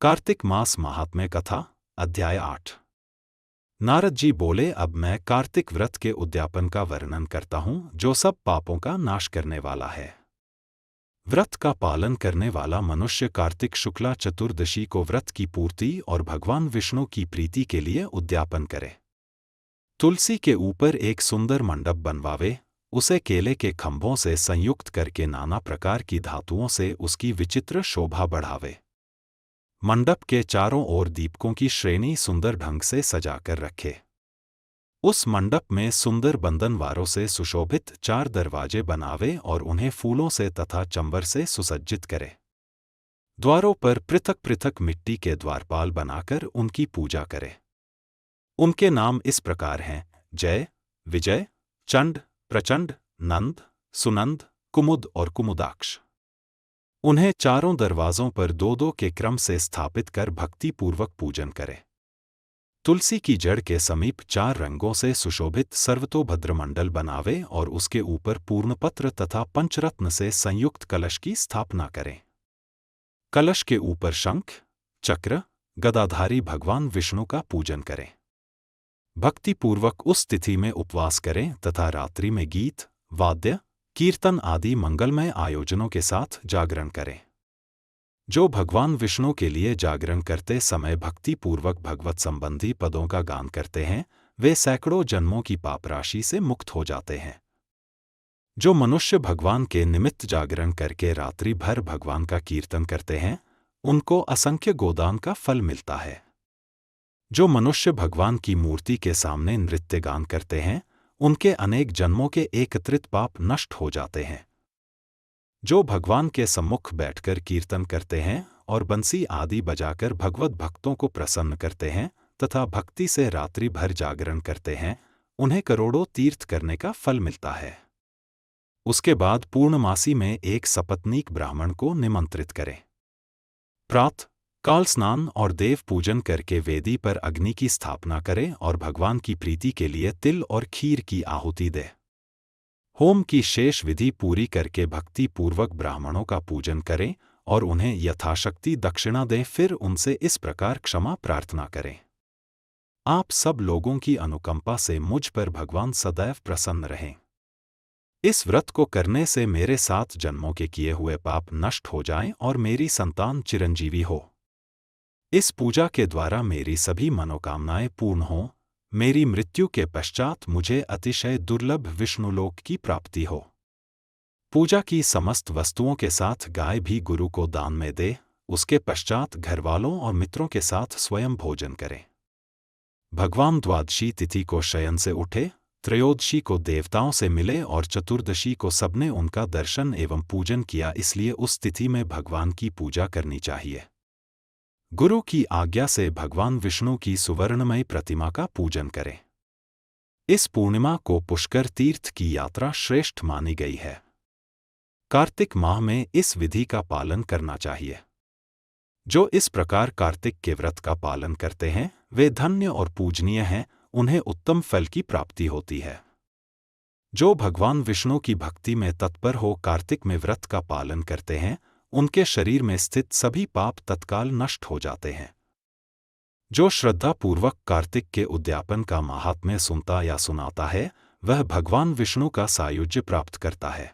कार्तिक मास महात्म्य कथा अध्याय 8। नारद जी बोले, अब मैं कार्तिक व्रत के उद्यापन का वर्णन करता हूँ जो सब पापों का नाश करने वाला है। व्रत का पालन करने वाला मनुष्य कार्तिक शुक्ला चतुर्दशी को व्रत की पूर्ति और भगवान विष्णु की प्रीति के लिए उद्यापन करे। तुलसी के ऊपर एक सुंदर मंडप बनवावे, उसे केले के खंभों से संयुक्त करके नाना प्रकार की धातुओं से उसकी विचित्र शोभा बढ़ावे। मंडप के चारों ओर दीपकों की श्रेणी सुंदर ढंग से सजाकर रखे। उस मंडप में सुंदर बंधनवारों से सुशोभित 4 दरवाजे बनावे और उन्हें फूलों से तथा चंबर से सुसज्जित करे। द्वारों पर पृथक पृथक मिट्टी के द्वारपाल बनाकर उनकी पूजा करे। उनके नाम इस प्रकार हैं: जय, विजय, चंड, प्रचंड, नंद, सुनंद, कुमुद और कुमुदाक्ष। उन्हें चारों दरवाजों पर 2-2 के क्रम से स्थापित कर भक्तिपूर्वक पूजन करे। तुलसी की जड़ के समीप 4 रंगों से सुशोभित सर्वतोभद्र मंडल बनावे और उसके ऊपर पूर्णपत्र तथा पंचरत्न से संयुक्त कलश की स्थापना करें। कलश के ऊपर शंख, चक्र, गदाधारी भगवान विष्णु का पूजन करें। भक्तिपूर्वक उस तिथि में उपवास करें तथा रात्रि में गीत, वाद्य, कीर्तन आदि मंगलमय आयोजनों के साथ जागरण करें। जो भगवान विष्णु के लिए जागरण करते समय भक्तिपूर्वक भगवत संबंधी पदों का गान करते हैं, वे सैकड़ों जन्मों की पाप राशि से मुक्त हो जाते हैं। जो मनुष्य भगवान के निमित्त जागरण करके रात्रि भर भगवान का कीर्तन करते हैं, उनको असंख्य गोदान का फल मिलता है। जो मनुष्य भगवान की मूर्ति के सामने नृत्य गान करते हैं, उनके अनेक जन्मों के एकत्रित पाप नष्ट हो जाते हैं। जो भगवान के सम्मुख बैठकर कीर्तन करते हैं और बंसी आदि बजाकर भगवत भक्तों को प्रसन्न करते हैं तथा भक्ति से रात्रि भर जागरण करते हैं, उन्हें करोड़ों तीर्थ करने का फल मिलता है। उसके बाद पूर्णमासी में एक सपत्नीक ब्राह्मण को निमंत्रित करें। प्रातः काल स्नान और देव पूजन करके वेदी पर अग्नि की स्थापना करें और भगवान की प्रीति के लिए तिल और खीर की आहुति दे। होम की शेष विधि पूरी करके भक्ति पूर्वक ब्राह्मणों का पूजन करें और उन्हें यथाशक्ति दक्षिणा दें। फिर उनसे इस प्रकार क्षमा प्रार्थना करें: आप सब लोगों की अनुकंपा से मुझ पर भगवान सदैव प्रसन्न रहें। इस व्रत को करने से मेरे 7 जन्मों के किए हुए पाप नष्ट हो जाएं और मेरी संतान चिरंजीवी हो। इस पूजा के द्वारा मेरी सभी मनोकामनाएं पूर्ण हों। मेरी मृत्यु के पश्चात मुझे अतिशय दुर्लभ विष्णुलोक की प्राप्ति हो। पूजा की समस्त वस्तुओं के साथ गाय भी गुरु को दान में दे। उसके पश्चात घरवालों और मित्रों के साथ स्वयं भोजन करें। भगवान द्वादशी तिथि को शयन से उठे, त्रयोदशी को देवताओं से मिले और चतुर्दशी को सबने उनका दर्शन एवं पूजन किया, इसलिए उस तिथि में भगवान की पूजा करनी चाहिए। गुरु की आज्ञा से भगवान विष्णु की सुवर्णमयी प्रतिमा का पूजन करें। इस पूर्णिमा को पुष्कर तीर्थ की यात्रा श्रेष्ठ मानी गई है। कार्तिक माह में इस विधि का पालन करना चाहिए। जो इस प्रकार कार्तिक के व्रत का पालन करते हैं, वे धन्य और पूजनीय हैं, उन्हें उत्तम फल की प्राप्ति होती है। जो भगवान विष्णु की भक्ति में तत्पर हो कार्तिक में व्रत का पालन करते हैं, उनके शरीर में स्थित सभी पाप तत्काल नष्ट हो जाते हैं। जो श्रद्धापूर्वक कार्तिक के उद्यापन का महात्म्य सुनता या सुनाता है, वह भगवान विष्णु का सायुज्य प्राप्त करता है।